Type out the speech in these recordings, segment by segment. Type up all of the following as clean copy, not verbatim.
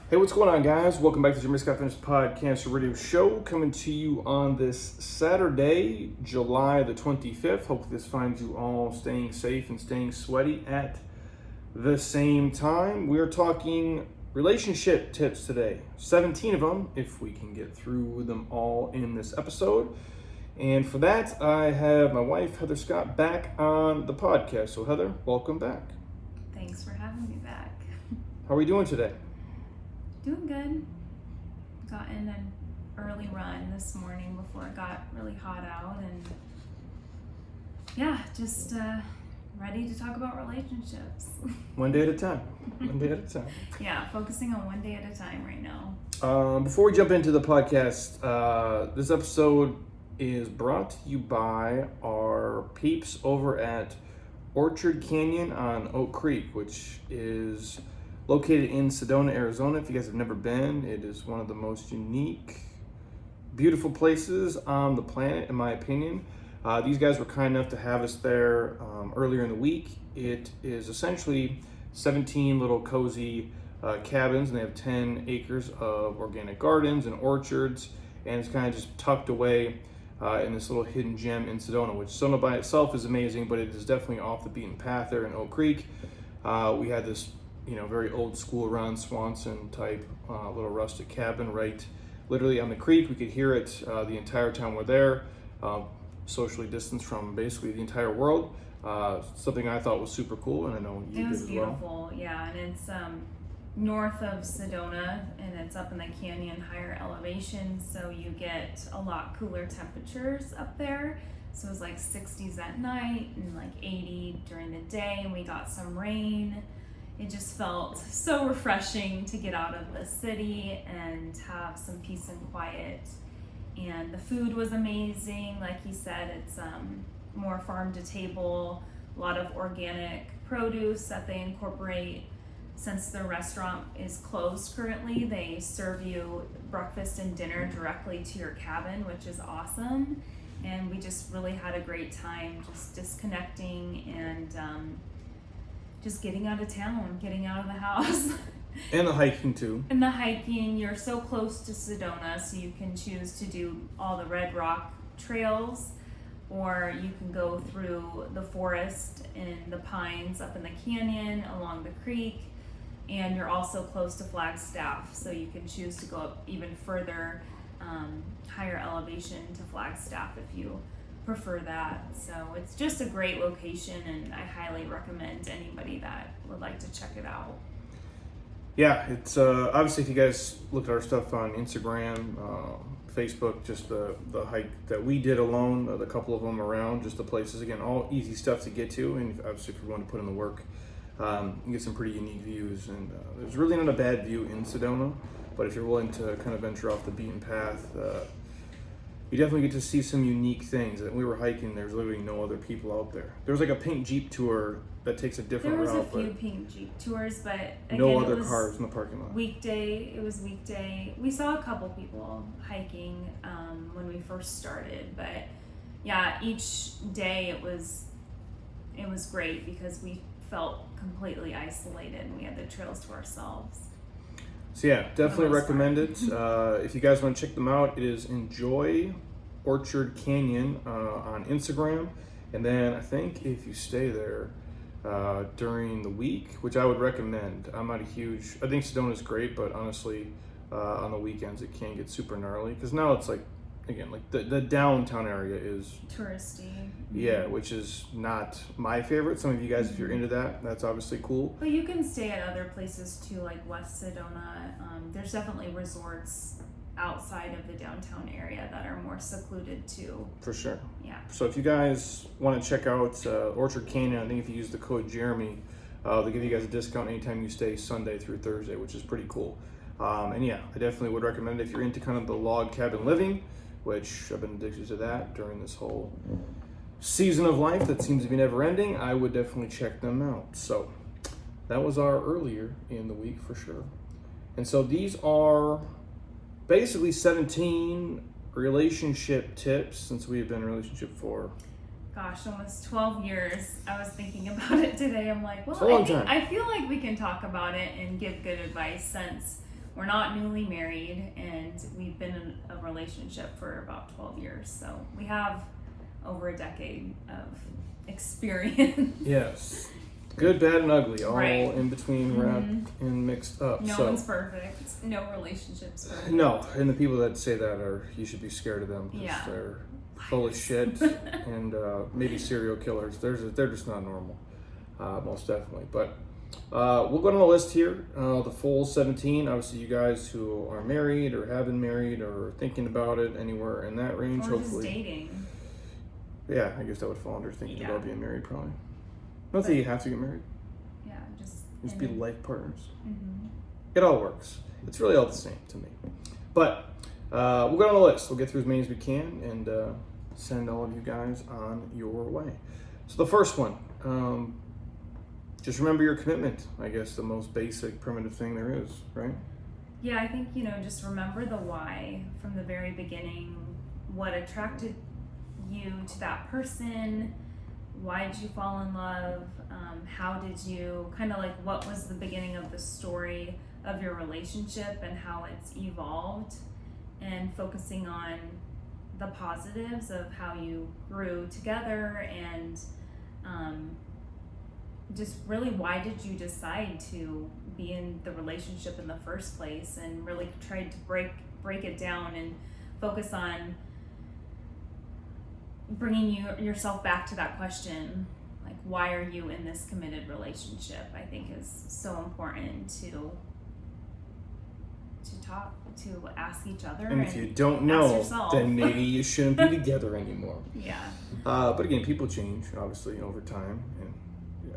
Hey, what's going on, guys? Welcome back to the Jimmy Scott Fitness Podcast Radio Show, coming to you on this Saturday, July the 25th. Hopefully this finds you all staying safe and staying sweaty at the same time. We're talking relationship tips today, 17 of them, if we can get through them all in this episode. And for that, I have my wife, Heather Scott, back on the podcast. So Heather, welcome back. Thanks for having me back. How are we doing today? Doing good. Got in an early run this morning before it got really hot out, and just ready to talk about relationships. One day at a time. One day at a time. Yeah, focusing on one day at a time right now. Before we jump into the podcast, this episode is brought to you by our peeps over at Orchard Canyon on Oak Creek, which is located in Sedona, Arizona. If you guys have never been, it is one of the most unique, beautiful places on the planet, in my opinion. These guys were kind enough to have us there earlier in the week. It is essentially 17 little cozy cabins, and they have 10 acres of organic gardens and orchards, and it's kind of just tucked away in this little hidden gem in Sedona, which Sedona by itself is amazing, but it is definitely off the beaten path there in Oak Creek. We had this very old school Ron Swanson type little rustic cabin right literally on the creek. We could hear it the entire time we're there, socially distanced from basically the entire world. Something I thought was super cool, and I know you did as well. It was beautiful, yeah, and it's north of Sedona, and it's up in the canyon, higher elevation, so you get a lot cooler temperatures up there. So it was like 60s at night and like 80 during the day, and we got some rain. It just felt so refreshing to get out of the city and have some peace and quiet. And the food was amazing. Like he said, it's more farm to table, a lot of organic produce that they incorporate. Since the restaurant is closed currently, they serve you breakfast and dinner directly to your cabin, which is awesome. And we just really had a great time just disconnecting and just getting out of town, getting out of the house. And the hiking too. And the hiking, you're so close to Sedona, so you can choose to do all the Red Rock trails, or you can go through the forest and the pines up in the canyon, along the creek, and you're also close to Flagstaff, so you can choose to go up even further, higher elevation to Flagstaff if you prefer that. So it's just a great location, and I highly recommend anybody that would like to check it out. Yeah, it's obviously, if you guys look at our stuff on Instagram, Facebook, just the hike that we did alone, the couple of them around, just the places, again, all easy stuff to get to, and obviously if you're willing to put in the work, you get some pretty unique views, and there's really not a bad view in Sedona, but if you're willing to kind of venture off the beaten path, you definitely get to see some unique things. And we were hiking, there's literally no other people out there. There was like a pink Jeep tour that takes a different route. There was a few pink Jeep tours, but again, no other cars in the parking lot. It was weekday. We saw a couple people hiking when we first started, but yeah, each day it was great because we felt completely isolated and we had the trails to ourselves. So yeah, definitely recommend it. If you guys want to check them out, it is Enjoy Orchard Canyon on Instagram. And then I think if you stay there during the week, which I would recommend, I think Sedona's great, but honestly, on the weekends it can get super gnarly. Because now it's like, again, like the downtown area is touristy. Yeah, which is not my favorite. Some of you guys, if you're into that, that's obviously cool. But you can stay at other places too, like West Sedona. There's definitely resorts outside of the downtown area that are more secluded too. For sure. Yeah. So if you guys want to check out Orchard Canyon, I think if you use the code Jeremy, they'll give you guys a discount anytime you stay Sunday through Thursday, which is pretty cool. And yeah, I definitely would recommend it if you're into kind of the log cabin living, which I've been addicted to that during this whole season of life that seems to be never ending. I would definitely check them out. So that was our earlier in the week for sure. And so these are basically 17 relationship tips since we have been in a relationship for almost 12 years. I was thinking about it today. I'm like, well, it's a long time. I feel like we can talk about it and give good advice since we're not newly married, and we've been in a relationship for about 12 years. So we have over a decade of experience. Yes. Good, bad, and ugly, all Right. in between, wrapped and mixed up. No so, one's perfect. No relationship's perfect. No, and the people that say that you should be scared of them because Yeah. they're full of shit and maybe serial killers. They're just not normal, most definitely. But we'll go down the list here. The full 17. Obviously, you guys who are married or have been married or thinking about it, anywhere in that range, Or hopefully. just dating. Yeah, I guess that would fall under thinking Yeah. about being married, probably. Not that you have to get married. Yeah, Just be life partners. Mm-hmm. It all works. It's really all the same to me. But we'll go on the list. We'll get through as many as we can and send all of you guys on your way. So the first one, just remember your commitment. I guess the most basic, primitive thing there is, right? Yeah, I think, just remember the why from the very beginning. What attracted you to that person? Why did you fall in love? How did you, kind of like, what was the beginning of the story of your relationship and how it's evolved? And focusing on the positives of how you grew together, and just really, why did you decide to be in the relationship in the first place, and really tried to break it down and focus on bringing yourself back to that question, like, why are you in this committed relationship? I think is so important to ask each other. And if you don't ask know, yourself. then maybe you shouldn't be together anymore. Yeah. But again, people change, obviously, over time. And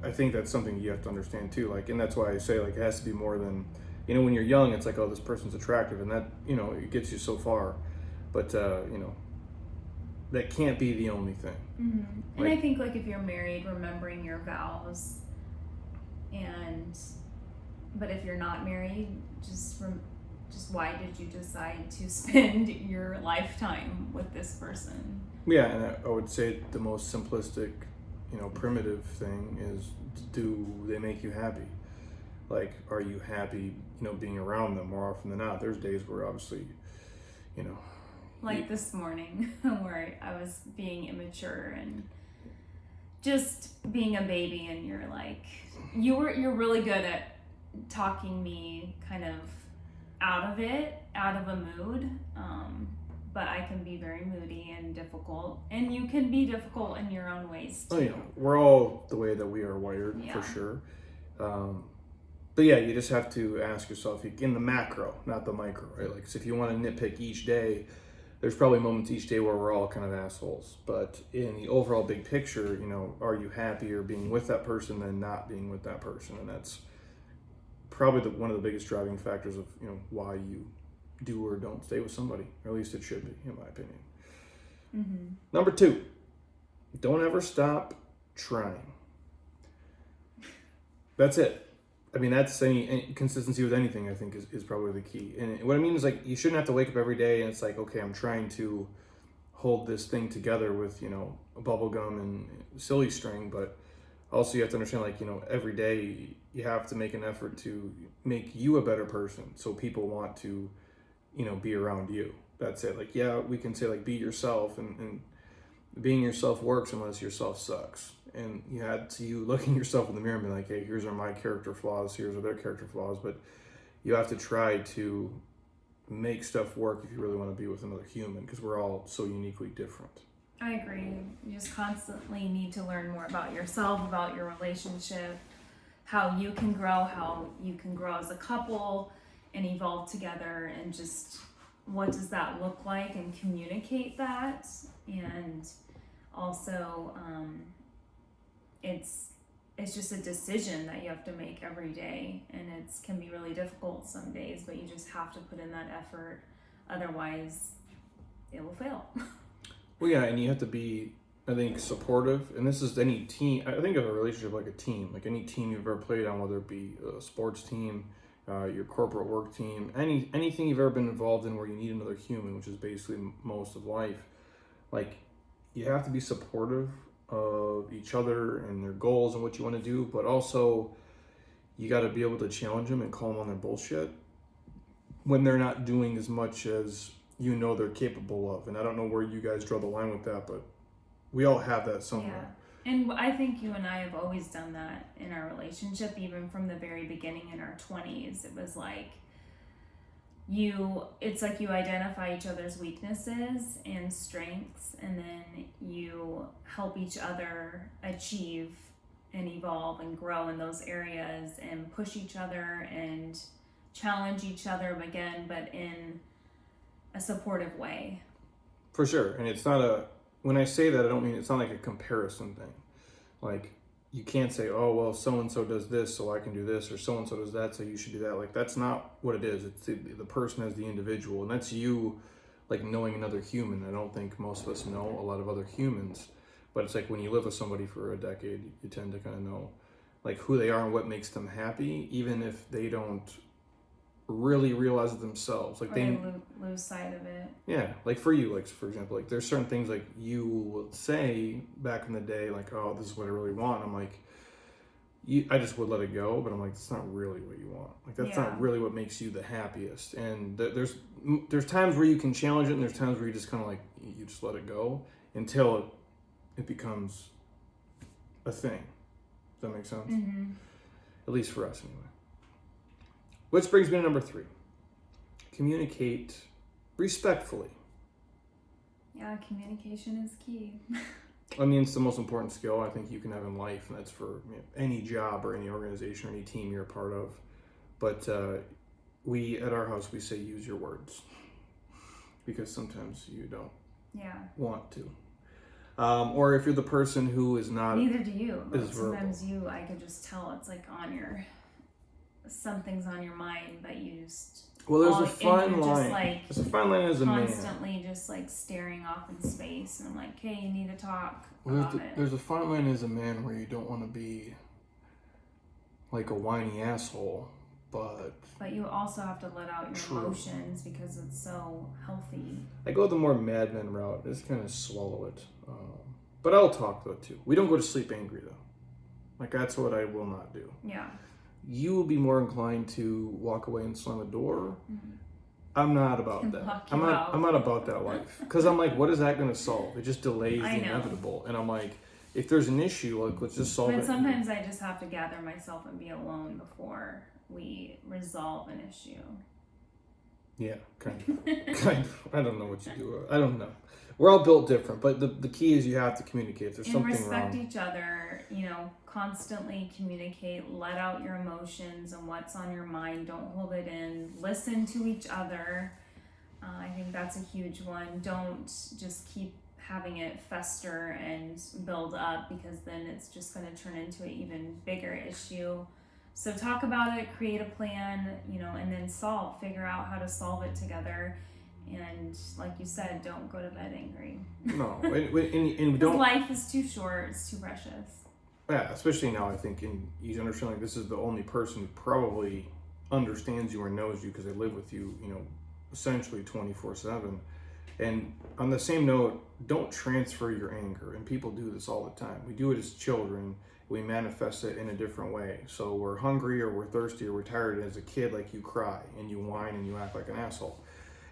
I think that's something you have to understand, too. Like, and that's why I say, like, it has to be more than, when you're young, it's like, oh, this person's attractive. And that, it gets you so far. But, that can't be the only thing. Mm-hmm. And I think, like, if you're married, remembering your vows, but if you're not married, just why did you decide to spend your lifetime with this person? Yeah, and I would say the most simplistic, primitive thing is, do they make you happy? Like, are you happy, being around them more often than not? There's days where obviously, Like this morning, where I was being immature and just being a baby, and you're like, you're really good at talking me kind of out of a mood, but I can be very moody and difficult, and you can be difficult in your own ways too. Oh yeah, we're all the way that we are wired, for sure. But yeah, you just have to ask yourself in the macro, not the micro, right? Like, so if you want to nitpick each day, there's probably moments each day where we're all kind of assholes. But in the overall big picture, are you happier being with that person than not being with that person? And that's probably one of the biggest driving factors of, why you do or don't stay with somebody. Or at least it should be, in my opinion. Mm-hmm. Number 2, don't ever stop trying. That's it. I mean, that's any consistency with anything, I think, is probably the key. And what I mean is, like, you shouldn't have to wake up every day and it's like, okay, I'm trying to hold this thing together with, a bubble gum and silly string. But also you have to understand, like, every day you have to make an effort to make you a better person. So people want to, be around you. That's it. Like, yeah, we can say, like, be yourself, and being yourself works unless yourself sucks. And you had to looking yourself in the mirror and be like, hey, here's are my character flaws, here's are their character flaws. But you have to try to make stuff work if you really want to be with another human, because we're all so uniquely different. I agree. You just constantly need to learn more about yourself, about your relationship, how you can grow as a couple and evolve together, and just what does that look like, and communicate that. And also, it's just a decision that you have to make every day, and it can be really difficult some days, but you just have to put in that effort, otherwise it will fail. Well, yeah, and you have to be, I think, supportive. And this is any team. I think of a relationship like a team, like any team you've ever played on, whether it be a sports team, your corporate work team, anything you've ever been involved in where you need another human, which is basically most of life. Like, you have to be supportive of each other and their goals and what you want to do, but also you got to be able to challenge them and call them on their bullshit. when they're not doing as much as you know they're capable of. And I don't know where you guys draw the line with that, but we all have that somewhere. Yeah. And I think you and I have always done that in our relationship, even from the very beginning in our 20s. It was like it's like you identify each other's weaknesses and strengths, and then you help each other achieve and evolve and grow in those areas and push each other and challenge each other again, but in a supportive way. For sure. And it's not when I say that, I don't mean it's not like a comparison thing. Like, you can't say, oh, well, so-and-so does this, so I can do this, or so-and-so does that, so you should do that. Like, that's not what it is. It's the person as the individual, and that's you, like, knowing another human. I don't think most of us know a lot of other humans, but it's like when you live with somebody for a decade, you tend to kind of know, like, who they are and what makes them happy, even if they don't really realize it themselves. Like, or they lose sight of it. Yeah, like for you, like for example, like there's certain things like you would say back in the day, like, oh, this is what I really want. I'm like, I just would let it go, but I'm like, it's not really what you want. Like, that's not really what makes you the happiest. And there's times where you can challenge it, and there's times where you just kind of like, you just let it go until it becomes a thing. Does that make sense? Mm-hmm. At least for us, anyway. Which brings me to number 3. Communicate respectfully. Yeah, communication is key. I mean, it's the most important skill I think you can have in life, and that's for any job or any organization or any team you're a part of. But at our house, we say use your words, because sometimes you don't want to. Or if you're the person who is not... Neither do you. But sometimes verbal. I could just tell it's like something's on your mind that you just... Well, there's a fine line. Like, there's a fine line as a man. Constantly just like staring off in space, and I'm like, hey, you need to talk There's a fine line as a man where you don't want to be like a whiny asshole, but you also have to let out your emotions because it's so healthy. I go the more Mad Men route. Just kind of swallow it. But I'll talk though too. We don't go to sleep angry though. Like, that's what I will not do. Yeah. You will be more inclined to walk away and slam a door. Mm-hmm. I'm not about that. I'm not about that life. Because I'm like, what is that going to solve? It just delays the inevitable. And I'm like, if there's an issue, like, let's just solve it. But sometimes I just have to gather myself and be alone before we resolve an issue. Yeah, kind of. I don't know what you do. I don't know. We're all built different, but the key is you have to communicate. If there's something wrong. And respect each other, constantly communicate, let out your emotions and what's on your mind. Don't hold it in. Listen to each other. I think that's a huge one. Don't just keep having it fester and build up, because then it's just going to turn into an even bigger issue. So talk about it, create a plan, and then figure out how to solve it together. And like you said, don't go to bed angry. No, and don't. Life is too short. It's too precious. Yeah, especially now. I think, and you understand, like, this is the only person who probably understands you or knows you because they live with you, essentially 24/7. And on the same note, don't transfer your anger. And people do this all the time. We do it as children. We manifest it in a different way. So we're hungry, or we're thirsty, or we're tired. And as a kid, like, you cry and you whine and you act like an asshole.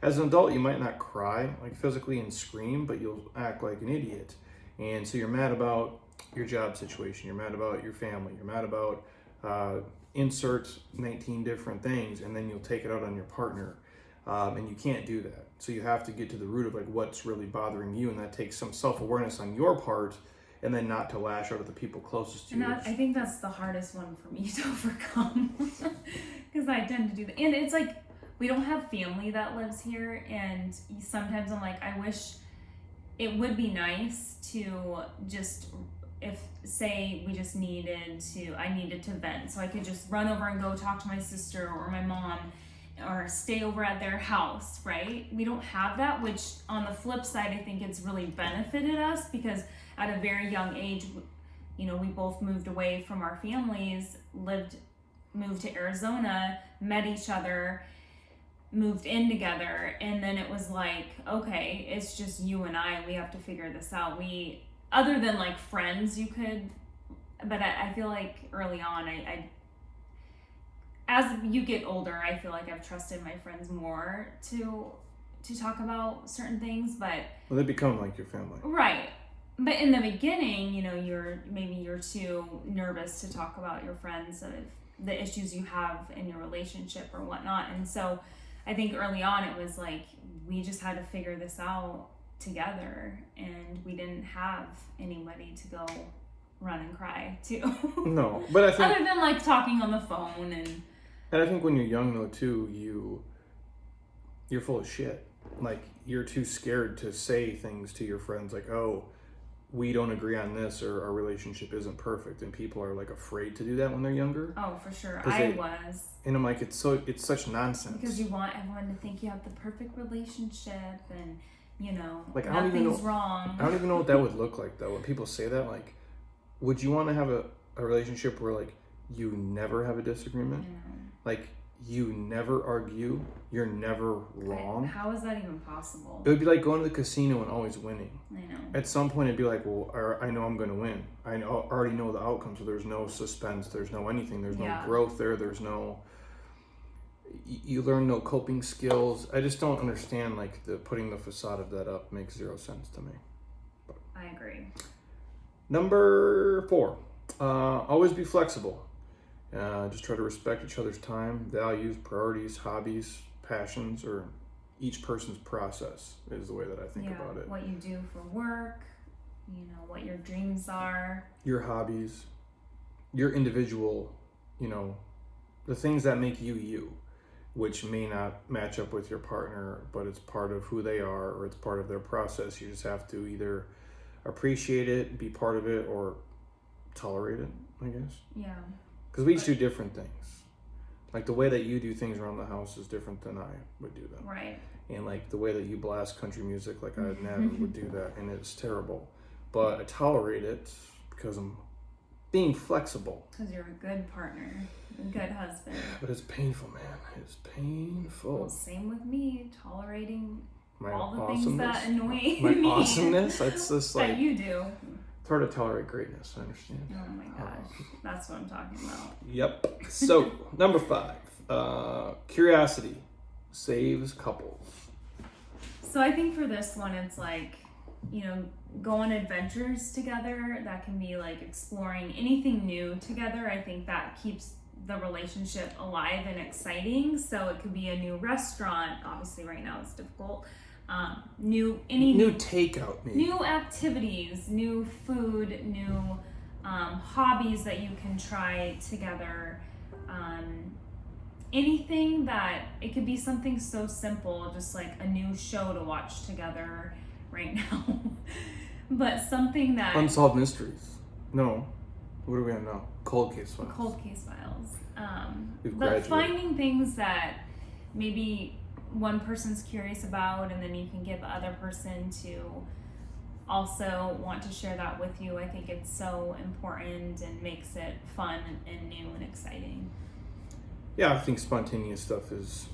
As an adult, you might not cry like physically and scream, but you'll act like an idiot. And so you're mad about your job situation. You're mad about your family. You're mad about insert 19 different things, and then you'll take it out on your partner. And you can't do that. So you have to get to the root of like what's really bothering you, and that takes some self-awareness on your part, and then not to lash out at the people closest to you. And I think that's the hardest one for me to overcome, because I tend to do that. And it's like, we don't have family that lives here, and sometimes I'm like, I wish it would be nice to just, say I needed to vent, so I could just run over and go talk to my sister or my mom, or stay over at their house, right? We don't have that, which on the flip side, I think it's really benefited us, because at a very young age, we both moved away from our families, moved to Arizona, met each other, moved in together, and then it was like, okay, it's just you and I, we have to figure this out. Other than like friends, you could, but I feel like early on, I as you get older, I feel like I've trusted my friends more to talk about certain things, but Well, they become like your family. right. But in the beginning, you're too nervous to talk about your friends of the issues you have in your relationship or whatnot. And so I think early on it was like we just had to figure this out together, and we didn't have anybody to go run and cry to. No, but I think other than like talking on the phone and I think when you're young though too, you're full of shit. Like you're too scared to say things to your friends like, oh, we don't agree on this, or our relationship isn't perfect, and people are like afraid to do that when they're younger. Oh, for sure. Was. And I'm like, it's such nonsense. Because you want everyone to think you have the perfect relationship, and like nothing's wrong. I don't even know what that would look like though. When people say that, like, would you want to have a relationship where like you never have a disagreement? Like you never argue, you're never wrong. How is that even possible? It would be like going to the casino and always winning. I know. At some point, it'd be like, well, I know I'm going to win. Already know the outcome, so there's no suspense, there's no anything, there's no growth there, there's no. You learn no coping skills. I just don't understand like putting the facade of that up makes zero sense to me. But. I agree. Number 4, always be flexible. Just try to respect each other's time, values, priorities, hobbies, passions, or each person's process is the way that I think about it. What you do for work, what your dreams are. Your hobbies, your individual, the things that make you you, which may not match up with your partner, but it's part of who they are, or it's part of their process. You just have to either appreciate it, be part of it, or tolerate it, I guess. Yeah. Because we each do different things. Like the way that you do things around the house is different than I would do them. Right. And like the way that you blast country music, like I never would do that, and it's terrible. But I tolerate it because I'm being flexible. Because you're a good partner, a good husband. But it's painful, man. It's painful. Well, same with me, tolerating My all the awesomeness. things that annoy my me. awesomeness. That's just like that you do. It's hard to tolerate greatness. I understand. Oh my gosh, that's what I'm talking about. Yep. So number 5, curiosity saves couples. So I think for this one, it's like, go on adventures together. That can be like exploring anything new together. I think that keeps the relationship alive and exciting. So it could be a new restaurant. Obviously right now it's difficult. New takeout, maybe. New activities, new food, new hobbies that you can try together. Anything that, it could be something so simple, just like a new show to watch together right now. But something that... Unsolved Mysteries. No. What are we on now? Cold Case Files. Cold Case Files. We've but graduated. finding things that maybe one person's curious about, and then you can give the other person to also want to share that with you. I think it's so important and makes it fun and new and exciting. Yeah, I think spontaneous stuff is,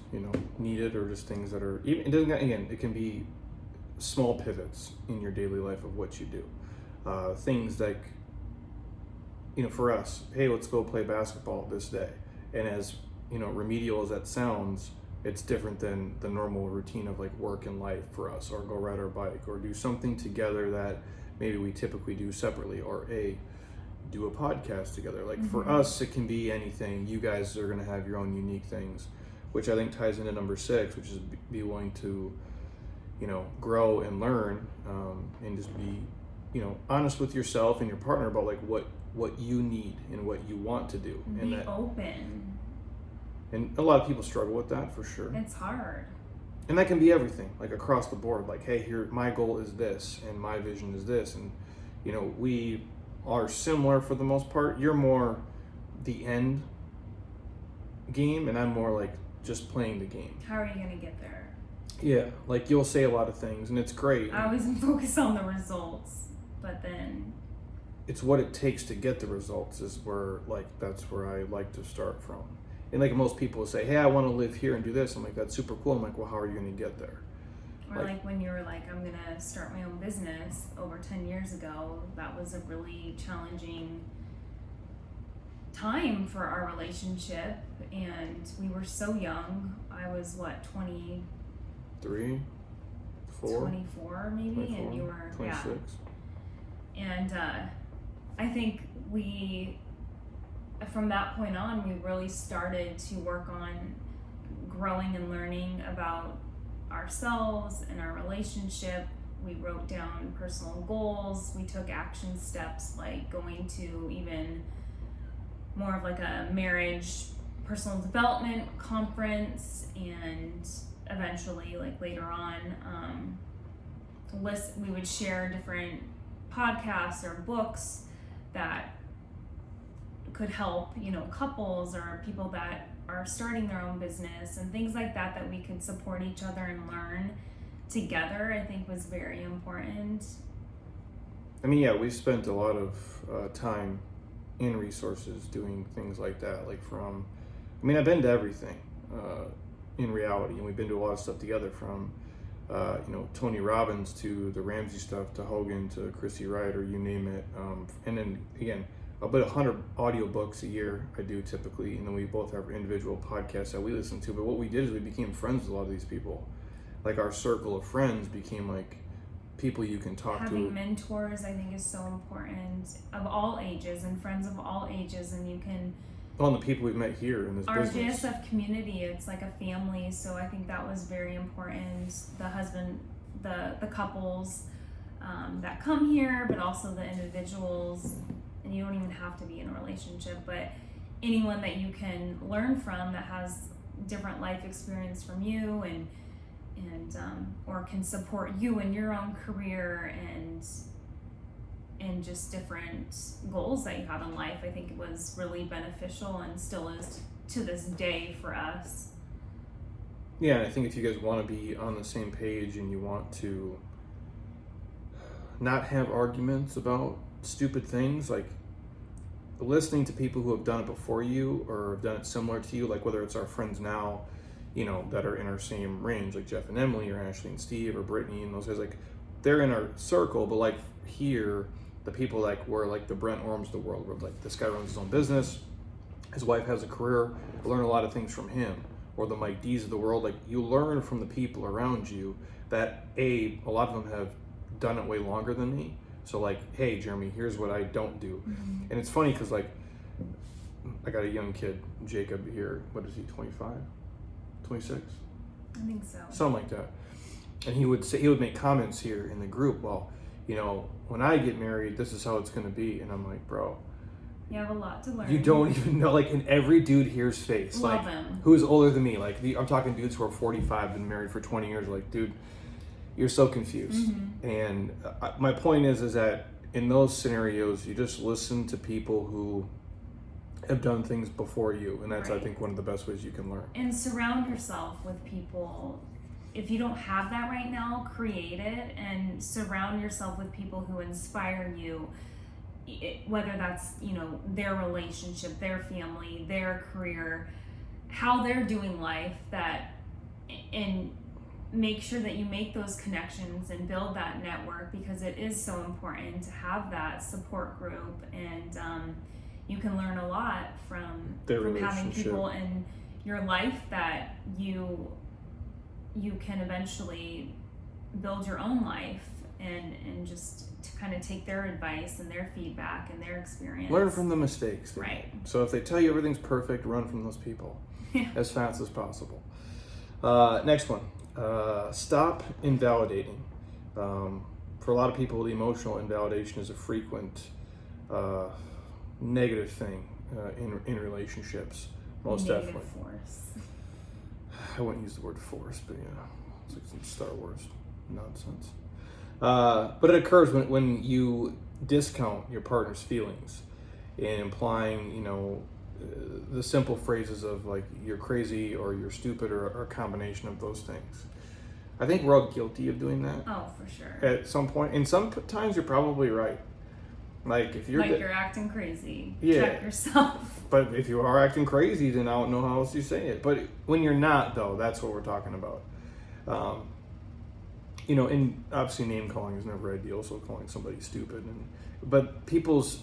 needed, or just things that are, it doesn't, again, it can be small pivots in your daily life of what you do. Things like, for us, hey, let's go play basketball this day. And as, remedial as that sounds, it's different than the normal routine of like work and life for us, or go ride our bike, or do something together that maybe we typically do separately, or do a podcast together. Like for us, it can be anything. You guys are going to have your own unique things, which I think ties into number 6, which is be willing to, grow and learn, and just be, honest with yourself and your partner about like what you need and what you want to do. And be open. And a lot of people struggle with that, for sure. It's hard. And that can be everything, like across the board. Like, hey, here, my goal is this, and my vision is this. And, we are similar for the most part. You're more the end game, and I'm more like just playing the game. How are you going to get there? Yeah, like you'll say a lot of things, and it's great. I always focus on the results, but then... It's what it takes to get the results is where, like, that's where I like to start from. And like most people will say, hey, I want to live here and do this. I'm like, that's super cool. I'm like, well, how are you going to get there? Or like when you were like, I'm going to start my own business over 10 years ago, that was a really challenging time for our relationship, and we were so young. I was 3, 4, 24 maybe, 24, and you were 26. And I think from that point on, we really started to work on growing and learning about ourselves and our relationship. We wrote down personal goals. We took action steps like going to even more of like a marriage personal development conference, and eventually, like later on, we would share different podcasts or books that could help, couples or people that are starting their own business and things like that, that we could support each other and learn together, I think was very important. I mean, yeah, we spent a lot of time in resources doing things like that. Like I've been to everything in reality, and we've been to a lot of stuff together, from Tony Robbins to the Ramsey stuff to Hogan to Chrissy Wright, or you name it. And then again, about 100 audiobooks a year I do typically, and then we both have individual podcasts that we listen to. But what we did is we became friends with a lot of these people. Like our circle of friends became like people you can talk to. Having mentors, I think, is so important, of all ages, and friends of all ages, and you can. Well, and the people we've met here in this business. Our JSF community, it's like a family, so I think that was very important. The couples that come here, but also the individuals, and you don't even have to be in a relationship, but anyone that you can learn from that has different life experience from you, and or can support you in your own career and just different goals that you have in life. I think it was really beneficial, and still is to this day for us. Yeah, I think if you guys want to be on the same page and you want to not have arguments about stupid things, like listening to people who have done it before you or have done it similar to you, like whether it's our friends now, that are in our same range, like Jeff and Emily, or Ashley and Steve, or Brittany, and those guys, like they're in our circle. But like here, the people like we're like the Brent Orms of the world, where like this guy runs his own business, his wife has a career, I learn a lot of things from him. Or the Mike D's of the world, like you learn from the people around you that a lot of them have done it way longer than me. So like, hey Jeremy, here's what I don't do. Mm-hmm. And it's funny because like I got a young kid, Jacob here, what is he, 25? 26? I think so. Something like that. And he would make comments here in the group, well, when I get married, this is how it's gonna be. And I'm like, bro, you have a lot to learn. you don't even know, like in every dude here's face, Love like him. who's older than me, like I'm talking dudes who are 45, been married for 20 years, like dude, you're so confused. Mm-hmm. And my point is that in those scenarios, you just listen to people who have done things before you, and that's, right. I think, one of the best ways you can learn. And surround yourself with people. If you don't have that right now, create it, and surround yourself with people who inspire you, whether that's, their relationship, their family, their career, how they're doing life, and make sure that you make those connections and build that network, because it is so important to have that support group. And you can learn a lot from having people in your life that you can eventually build your own life, and just to kind of take their advice and their feedback and their experience. Learn from the mistakes. Right. So if they tell you everything's perfect, run from those people as fast as possible. Next one, stop invalidating. For a lot of people, the emotional invalidation is a frequent negative thing in relationships. Most negative definitely. Force. I wouldn't use the word force, but it's like some Star Wars nonsense. But it occurs when you discount your partner's feelings, and implying, the simple phrases of like you're crazy or you're stupid, or a combination of those things. I think we're all guilty of doing that. Oh, for sure. At some point, and sometimes you're probably right. Like if you're you're acting crazy, yeah. Check yourself. But if you are acting crazy, then I don't know how else you say it. But when you're not, though, that's what we're talking about. And obviously name calling is never ideal, so calling somebody stupid. But people's,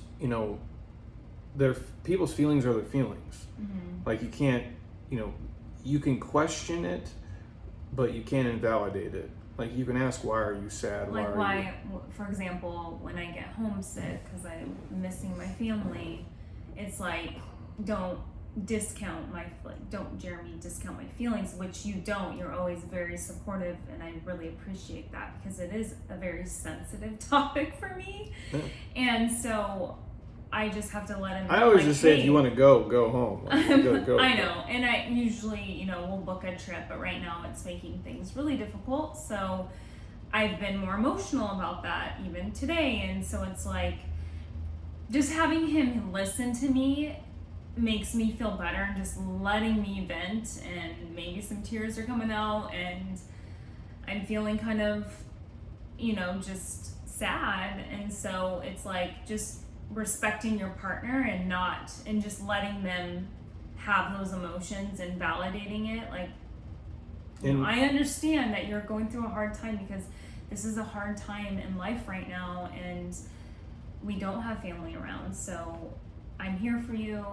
people's feelings are their feelings. Mm-hmm. Like you can't, you can question it, but you can't invalidate it. Like you can ask, why are you sad? Like why, for example, when I get homesick because I'm missing my family, it's like, don't Jeremy discount my feelings, which you don't. You're always very supportive, and I really appreciate that because it is a very sensitive topic for me. Yeah. And so I just have to let him know. I always just say, if you want to go home. Like, you gotta go. I know, and I usually, we'll book a trip, but right now it's making things really difficult. So I've been more emotional about that even today, and so it's like just having him listen to me makes me feel better, and just letting me vent, and maybe some tears are coming out, and I'm feeling kind of, just sad, and so it's like just respecting your partner and just letting them have those emotions and validating it. Like, I understand that you're going through a hard time because this is a hard time in life right now, and we don't have family around, so I'm here for you,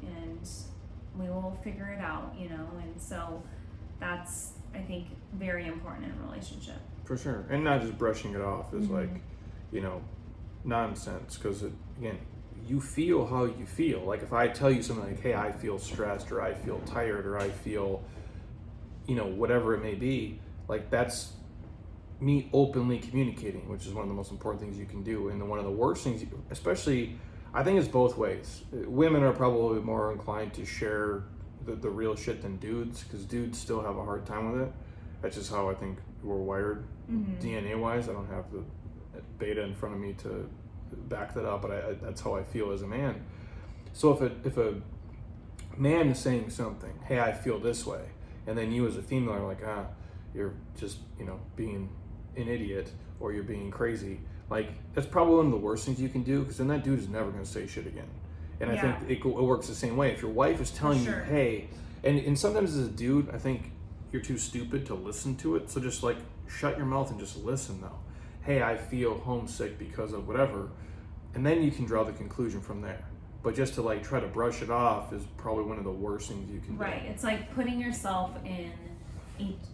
and we will figure it out, and so that's, I think, very important in a relationship. For sure. And not just brushing it off as like, nonsense, because again, you feel how you feel. Like if I tell you something like, hey, I feel stressed, or I feel tired, or I feel, whatever it may be, like that's me openly communicating, which is one of the most important things you can do. And one of the worst things, especially, I think it's both ways. Women are probably more inclined to share the real shit than dudes, because dudes still have a hard time with it. That's just how I think we're wired, DNA wise. I don't have the data in front of me to back that up, but that's how I feel as a man. So if a man is saying something, hey, I feel this way, and then you as a female are like, you're just being an idiot, or you're being crazy, like that's probably one of the worst things you can do, because then that dude is never going to say shit again. And I think it works the same way. If your wife is telling you, hey, and sometimes as a dude, I think you're too stupid to listen to it, so just like shut your mouth and just listen though. Hey, I feel homesick because of whatever, and then you can draw the conclusion from there. But just to like try to brush it off is probably one of the worst things you can do. Right. It's like putting yourself in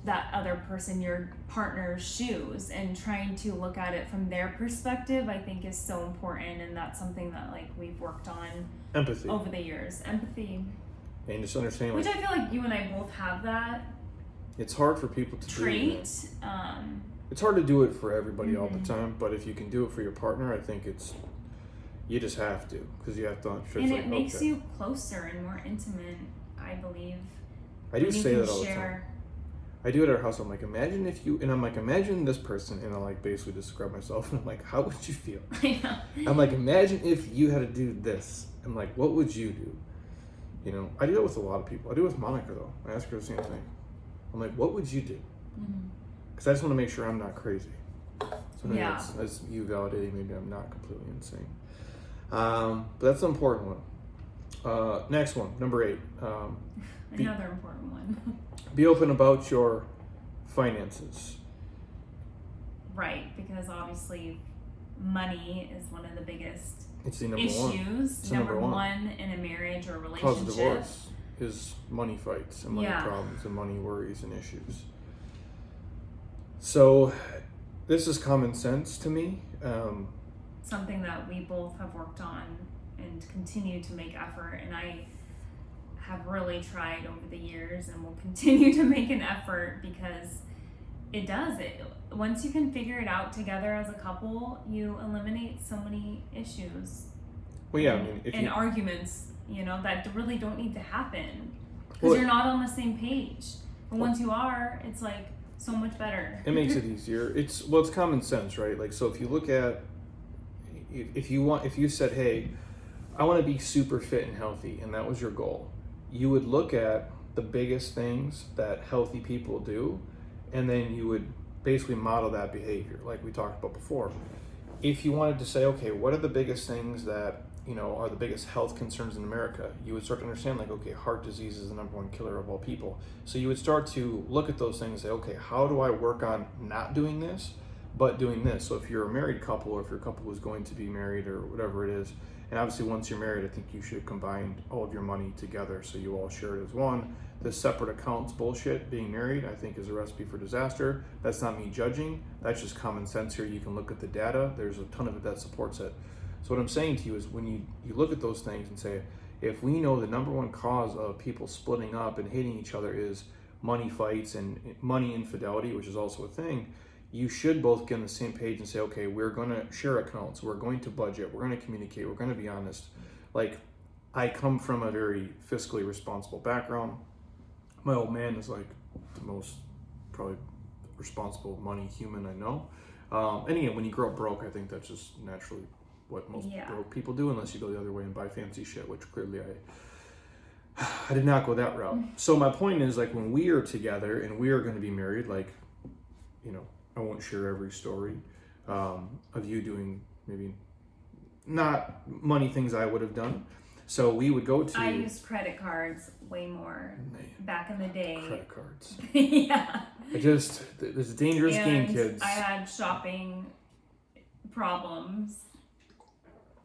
that other person, your partner's shoes, and trying to look at it from their perspective, I think is so important, and that's something that like we've worked on empathy over the years. Empathy. And just understanding, which I feel like you and I both have that. It's hard for people to trait. It's hard to do it for everybody all the time, but if you can do it for your partner, I think you just have to, because you have to. And it makes you closer and more intimate, I believe. I do say that all the time. I do it at our house. I'm like, imagine imagine this person, and I like basically describe myself, and I'm like, how would you feel? I know. I'm like, imagine if you had to do this, and like, what would you do? I do it with a lot of people. I do it with Monica though. I ask her the same thing. I'm like, what would you do? Because I just want to make sure I'm not crazy. So maybe that's you validating maybe I'm not completely insane. But that's an important one. Next one, number 8. Another important one. Be open about your finances. Right, because obviously money is one of the biggest issues. Number one in a marriage or relationship. Cause of divorce is money fights and money problems and money worries and issues. So this is common sense to me. Something that we both have worked on and continue to make effort, and I have really tried over the years and will continue to make an effort, because it does it. Once you can figure it out together as a couple, you eliminate so many issues. Well, yeah, and arguments, that really don't need to happen, because you're not on the same page. But once you are, it's like so much better. It makes it easier. It's common sense, right? Like, so if you look at, if you said, hey, I want to be super fit and healthy, and that was your goal, you would look at the biggest things that healthy people do, and then you would basically model that behavior, like we talked about before. If you wanted to say, okay, what are the biggest things that are the biggest health concerns in America, you would start to understand, like, okay, heart disease is the number one killer of all people. So you would start to look at those things and say, okay, how do I work on not doing this, but doing this? So if you're a married couple, or if your couple is going to be married or whatever it is, And obviously, once you're married, I think you should combine all of your money together so you all share it as one. The separate accounts bullshit, being married, I think is a recipe for disaster. That's not me judging. That's just common sense here. You can look at the data. There's a ton of it that supports it. So what I'm saying to you is when you look at those things and say, if we know the number one cause of people splitting up and hating each other is money fights and money infidelity, which is also a thing, you should both get on the same page and say, okay, we're going to share accounts, we're going to budget, we're going to communicate, we're going to be honest. Like, I come from a very fiscally responsible background. My old man is like the most probably responsible money human I know. And again, when you grow up broke, I think that's just naturally what most broke people do, unless you go the other way and buy fancy shit, which clearly I did not go that route. So my point is, like, when we are together and we are going to be married, like, you know, I won't share every story of you doing maybe not money things I would have done. So we would go to... I used credit cards way more back in the day. Credit cards. Yeah. It's a dangerous game, kids. I had shopping problems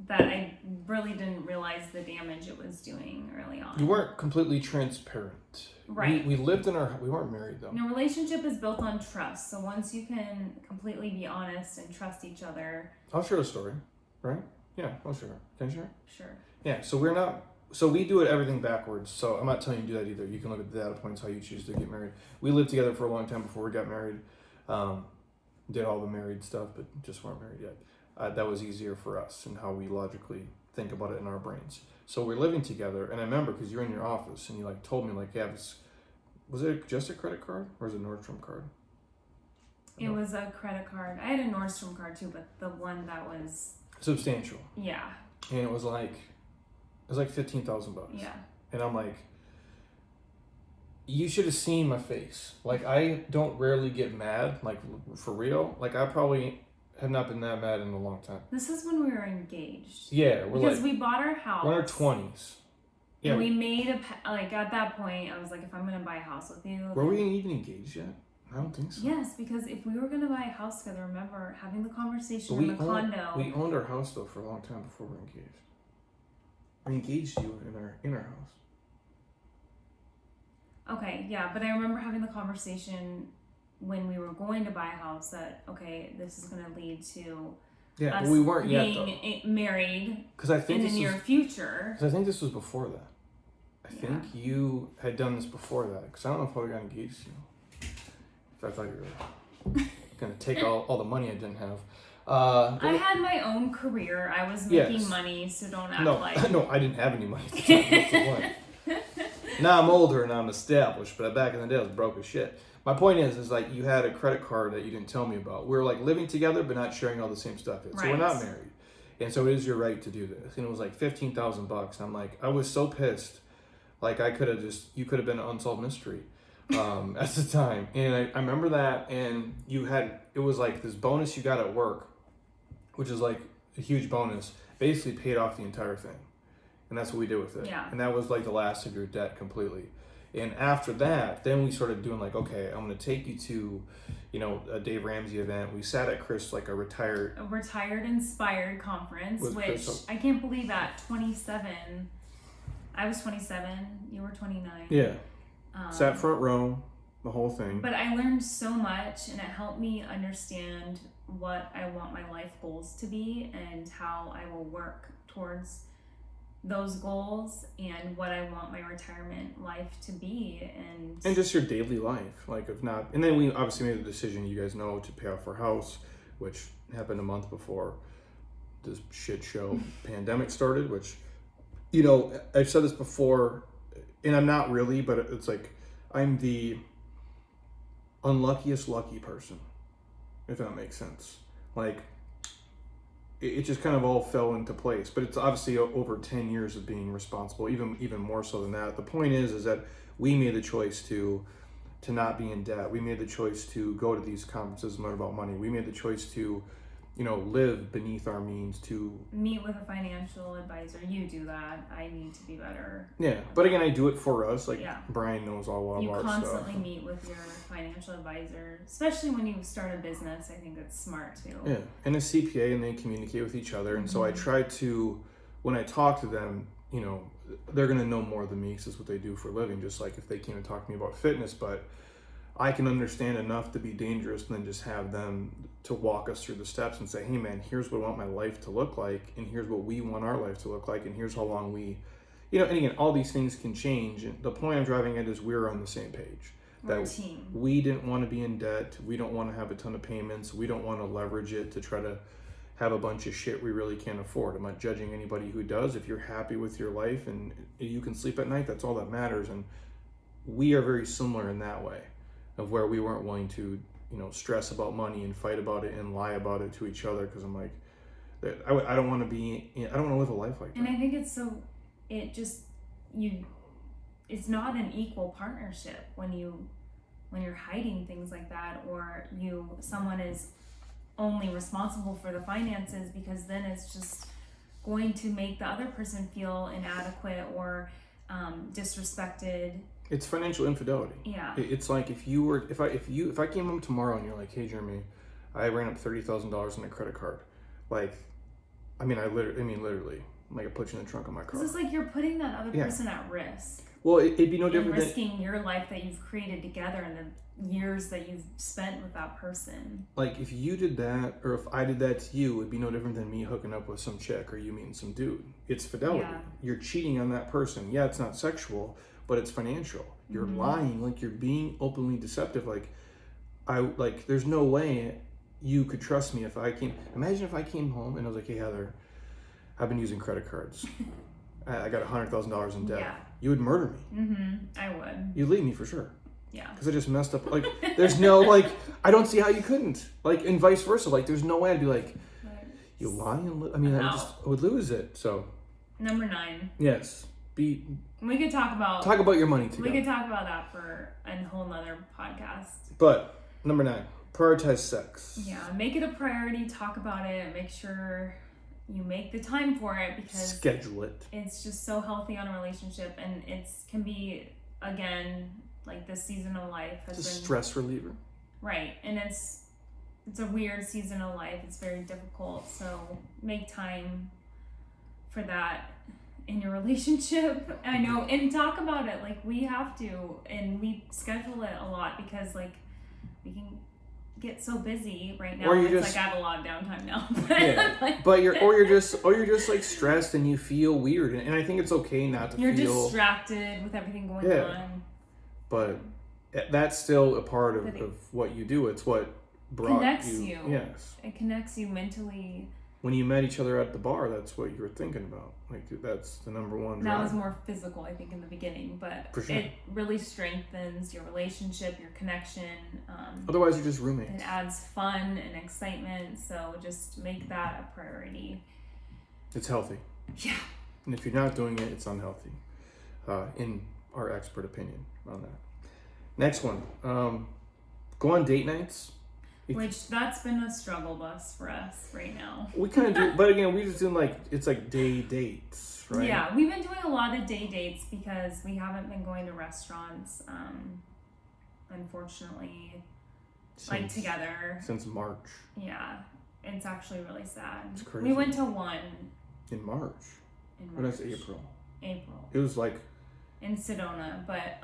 that I really didn't realize the damage it was doing early on. You weren't completely transparent. Right. We lived in we weren't married though. A relationship is built on trust. So once you can completely be honest and trust each other. I'll share a story, right? Yeah, I'll share. Can I share? Sure. Yeah, so we do everything backwards. So I'm not telling you to do that either. You can look at the data points, how you choose to get married. We lived together for a long time before we got married. Did all the married stuff, but just weren't married yet. That was easier for us and how we logically think about it in our brains. So we're living together, and I remember because you're in your office and you like told me like, yeah, was it just a credit card or was it a Nordstrom card? It was a credit card. I had a Nordstrom card too, but the one that was substantial. Yeah. And it was like $15,000. Yeah. And I'm like, you should have seen my face. Like, I don't rarely get mad, like for real. Like, I probably have not been that mad in a long time. This is when we were engaged. Yeah, because we bought our house. We're in our 20s. Yeah. And we made like at that point, I was like, if I'm gonna buy a house with you. Were we even engaged yet? I don't think so. Yes, because if we were gonna buy a house together, remember having the conversation in the condo. We owned our house though for a long time before we were engaged. We engaged you in our house. Okay, yeah, but I remember having the conversation when we were going to buy a house that, okay, this is going to lead to us but we weren't being married in the near future. Because I think this was before that. I think you had done this before that. Because I don't know if I got engaged to you. I thought you were going to take all the money I didn't have. I had my own career. I was making money, so don't act like... No, I didn't have any money at the time. That's the point. Now I'm older and I'm established, but back in the day I was broke as shit. My point is like you had a credit card that you didn't tell me about. We were like living together but not sharing all the same stuff yet. So we're not married. And so it is your right to do this. And it was like $15,000. I'm like, I was so pissed. Like you could have been an unsolved mystery at the time. And I remember that, and it was like this bonus you got at work, which is like a huge bonus, basically paid off the entire thing. And that's what we did with it. Yeah. And that was like the last of your debt completely. And after that, then we started doing like, okay, I'm going to take you to, a Dave Ramsey event. We sat at Chris, like a retired inspired conference, which Chris, I can't believe at 27, I was 27, you were 29. Yeah. Sat front row, the whole thing. But I learned so much, and it helped me understand what I want my life goals to be and how I will work towards those goals and what I want my retirement life to be, and just your daily life, like if not. And then we obviously made the decision, you guys know, to pay off our house, which happened a month before this shit show pandemic started. Which, I've said this before, and I'm not really, but it's like I'm the unluckiest lucky person, if that makes sense. Like, it just kind of all fell into place. But it's obviously over 10 years of being responsible, even more so than that. The point is that we made the choice to not be in debt. We made the choice to go to these conferences and learn about money. We made the choice to, live beneath our means, to meet with a financial advisor. You do that. I need to be better. Yeah, but again, I do it for us. Like, Brian knows all of our stuff. You constantly meet with your financial advisor, especially when you start a business. I think it's smart too. Yeah, and a CPA, and they communicate with each other. And so I try to when I talk to them, they're going to know more than me because it's what they do for a living, just like if they came and talked to me about fitness. But I can understand enough to be dangerous and then just have them to walk us through the steps and say, hey man, here's what I want my life to look like, and here's what we want our life to look like, and here's how long we, and again, all these things can change. And the point I'm driving at is we're on the same page. We're a team. We didn't want to be in debt. We don't want to have a ton of payments. We don't want to leverage it to try to have a bunch of shit we really can't afford. I'm not judging anybody who does. If you're happy with your life and you can sleep at night, that's all that matters. And we are very similar in that way, of where we weren't willing to, stress about money and fight about it and lie about it to each other. Because I'm like, I don't want to live a life like that. And I think it's not an equal partnership when you're hiding things like that, or someone is only responsible for the finances, because then it's just going to make the other person feel inadequate or disrespected. It's financial infidelity. Yeah. It's like if I came home tomorrow and you're like, hey Jeremy, I ran up $30,000 in a credit card. Like, literally, like I put you in the trunk of my car. It's like you're putting that other person at risk. Well, it'd be no different than risking your life that you've created together and the years that you've spent with that person. Like if you did that, or if I did that to you, it'd be no different than me hooking up with some chick or you meeting some dude. It's fidelity. Yeah. You're cheating on that person. Yeah, it's not sexual, but it's financial. You're lying, like you're being openly deceptive. There's no way you could trust me imagine if I came home and I was like, hey Heather, I've been using credit cards. I got $100,000 in debt. Yeah. You would murder me. I would. You'd leave me for sure. Yeah. Because I just messed up. Like, there's no, I don't see how you couldn't. Like, and vice versa. Like, there's no way I'd be like, you lie and I would lose it. So. Number 9. Yes. We could talk about your money together. We could talk about that for a whole nother podcast. But, number 9, prioritize sex. Yeah, make it a priority, talk about it, make sure you make the time for it, because schedule it. It's just so healthy on a relationship, and can be, again, like this season of life has been stress reliever. Right, and it's a weird season of life. It's very difficult, so make time for that in your relationship. I know, and talk about it. Like, we have to, and we schedule it a lot because we can get so busy right now. Or I have a lot of downtime now. But you're just like stressed and you feel weird, and I think it's okay not to feel. You're distracted with everything going on. But that's still a part of what you do. It's what connects you. Yes. It connects you mentally. When you met each other at the bar, that's what you were thinking about. Like, dude, that's the number one drive. That was more physical, I think, in the beginning, but for sure. It really strengthens your relationship, your connection. Otherwise, you're just roommates. It adds fun and excitement, so just make that a priority. It's healthy. Yeah. And if you're not doing it, it's unhealthy, in our expert opinion on that. Next one, go on date nights. Which that's been a struggle bus for us right now. We kind of do, but again, we just do it's like day dates, right? Yeah, we've been doing a lot of day dates because we haven't been going to restaurants, unfortunately, together. Since March. Yeah, it's actually really sad. It's crazy. We went to one. In March. Or that's April. April. It was in Sedona, but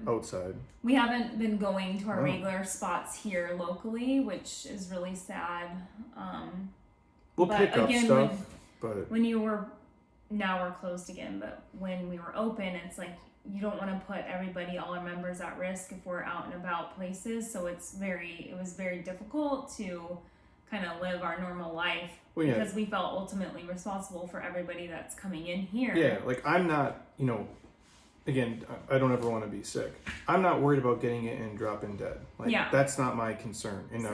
outside. We haven't been going to our regular spots here locally, which is really sad. We'll pick up stuff, but now we're closed again, but when we were open, it's like you don't want to put all our members at risk if we're out and about places, so it was very difficult to kind of live our normal life because we felt ultimately responsible for everybody that's coming in here. Yeah, I'm not, again, I don't ever want to be sick. I'm not worried about getting it and dropping dead. That's not my concern. And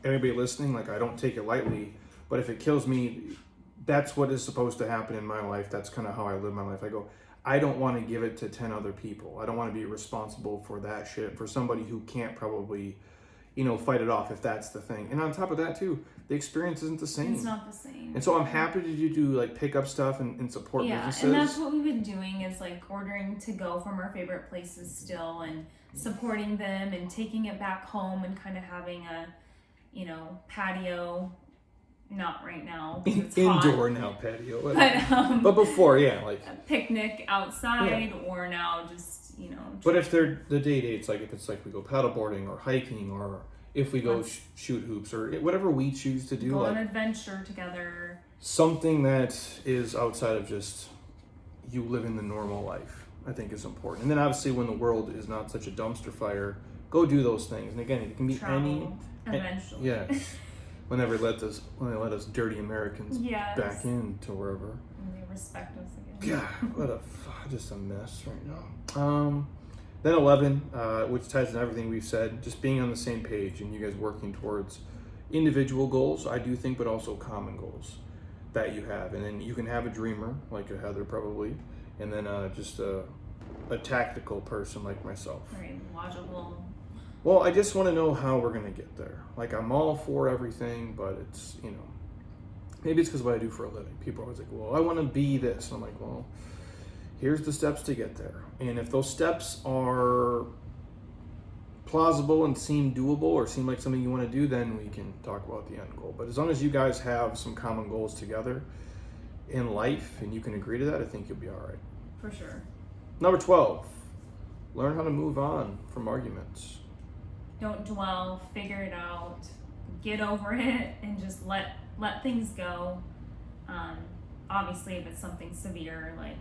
anybody listening, I don't take it lightly, but if it kills me, that's what is supposed to happen in my life. That's kind of how I live my life. I don't want to give it to 10 other people. I don't want to be responsible for that shit for somebody who can't probably, fight it off if that's the thing. And on top of that too, the experience isn't the same. It's not the same. And so I'm happy to do pick up stuff and support businesses. And that's what we've been doing is ordering to go from our favorite places still and supporting them and taking it back home and kind of having a, patio not right now because it's hot. Indoor now patio. But But before, yeah, like a picnic outside, or now just But if they're the day dates, like if it's like we go paddleboarding or hiking, or if we go shoot hoops or whatever we choose to do, go like on an adventure together, something that is outside of just you living the normal life, I think is important. And then obviously when the world is not such a dumpster fire, go do those things. And again, it can be travel eventually. Yeah. When they let us dirty Americans Yes. back into wherever. And they respect us again. God, just a mess right now. Then 11, which ties into everything we've said, just being on the same page and you guys working towards individual goals, I do think, but also common goals that you have. And then you can have a dreamer, like a Heather probably, and then just a tactical person like myself. Very logical. Well, I just want to know how we're going to get there. Like, I'm all for everything, but it's, maybe it's because of what I do for a living. People are always like, well, I want to be this. And I'm like, well, here's the steps to get there. And if those steps are plausible and seem doable or seem like something you want to do, then we can talk about the end goal. But as long as you guys have some common goals together in life and you can agree to that, I think you'll be all right. For sure. Number 12, learn how to move on from arguments. Don't dwell, figure it out, get over it, and just let things go. Obviously, if it's something severe, like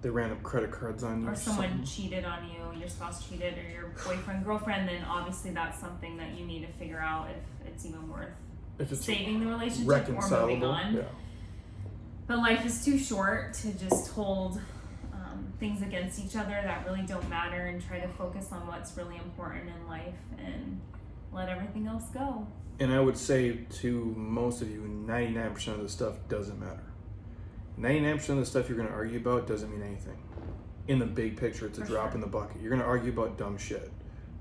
they ran up credit cards on you, or someone cheated on you, your spouse cheated, or your boyfriend, girlfriend, then obviously that's something that you need to figure out if it's even worth saving the relationship or moving on. Yeah. But life is too short to just hold things against each other that really don't matter, and try to focus on what's really important in life and let everything else go. And I would say to most of you, 99% of the stuff doesn't matter. 99% of the stuff you're going to argue about doesn't mean anything. In the big picture, it's a drop in the bucket. You're going to argue about dumb shit.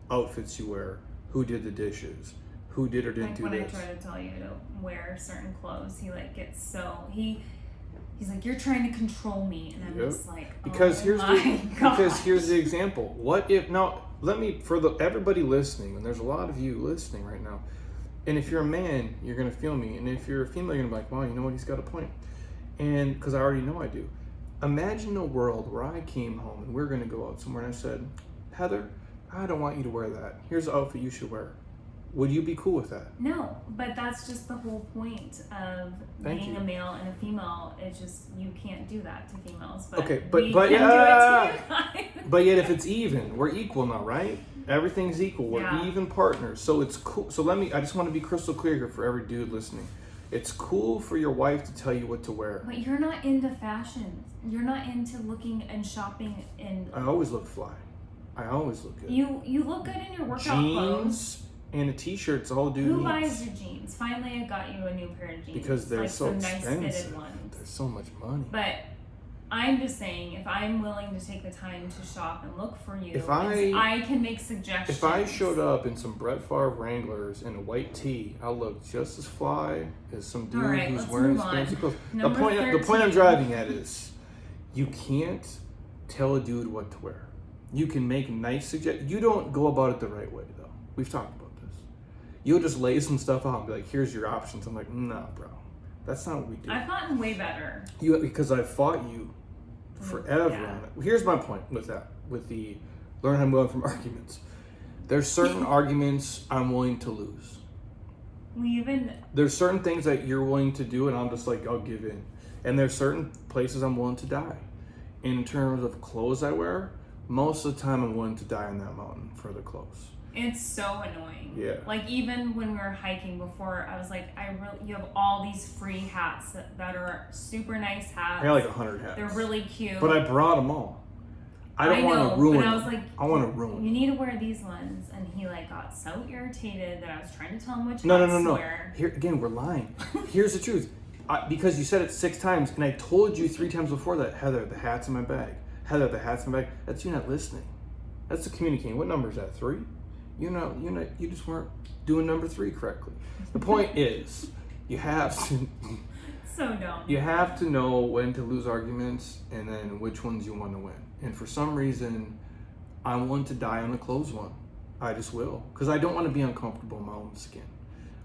Outfits you wear, who did the dishes, who did or didn't do this. Like when I try to tell you to wear certain clothes, he gets so... He's like, you're trying to control me, and I'm just like, because here's the example. What if now? Let me everybody listening, and there's a lot of you listening right now. And if you're a man, you're gonna feel me, and if you're a female, you're gonna be like, wow, you know what? He's got a point. And because I already know I do. Imagine a world where I came home and we're gonna go out somewhere, and I said, Heather, I don't want you to wear that. Here's the outfit you should wear. Would you be cool with that? No, but that's just the whole point of being a male and a female. It's just you can't do that to females. But okay, but yeah. But yet, if it's even, we're equal now, right? Everything's equal. We're even partners. So it's cool. So I just want to be crystal clear here for every dude listening. It's cool for your wife to tell you what to wear. But you're not into fashion. You're not into looking and shopping and. I always look fly. I always look good. You look good in your workout clothes. And a t-shirt's all dude needs. Who buys your jeans? Finally, I got you a new pair of jeans. Because they're so expensive. Nice fitted ones. There's so much money. But I'm just saying, if I'm willing to take the time to shop and look for you, I can make suggestions. If I showed up in some Brett Favre Wranglers and a white tee, I'll look just as fly as some dude who's wearing fancy clothes. The point I'm driving at is, you can't tell a dude what to wear. You can make nice suggestions. You don't go about it the right way, though. We've talked about this. You'll just lay some stuff out and be like, here's your options. I'm like, no, bro. That's not what we do. I've gotten way better. Because I've fought you forever on it. Here's my point with that, with the learn how to move on from arguments. There's certain arguments I'm willing to lose. There's certain things that you're willing to do and I'm just like, I'll give in. And there's certain places I'm willing to die. In terms of clothes I wear, most of the time I'm willing to die on that mountain for the clothes. It's so annoying. Yeah. Like even when we were hiking before, I was like, you have all these free hats that are super nice hats. I got like 100 hats. They're really cute. But I brought them all. I don't want to ruin but I was like, I want to ruin you need to wear these ones. And he got so irritated that I was trying to tell him which hats to wear. Here again, we're lying. Here's the truth. Because you said it 6 times, and I told you 3 times before that, Heather, the hat's in my bag. Heather, the hat's in my bag. That's you not listening. That's the communicating. What number is that? 3? You just weren't doing number 3 correctly. The point is, you have to. So dumb. You have to know when to lose arguments and then which ones you want to win. And for some reason, I'm willing to die on the clothes one. I just will, because I don't want to be uncomfortable in my own skin.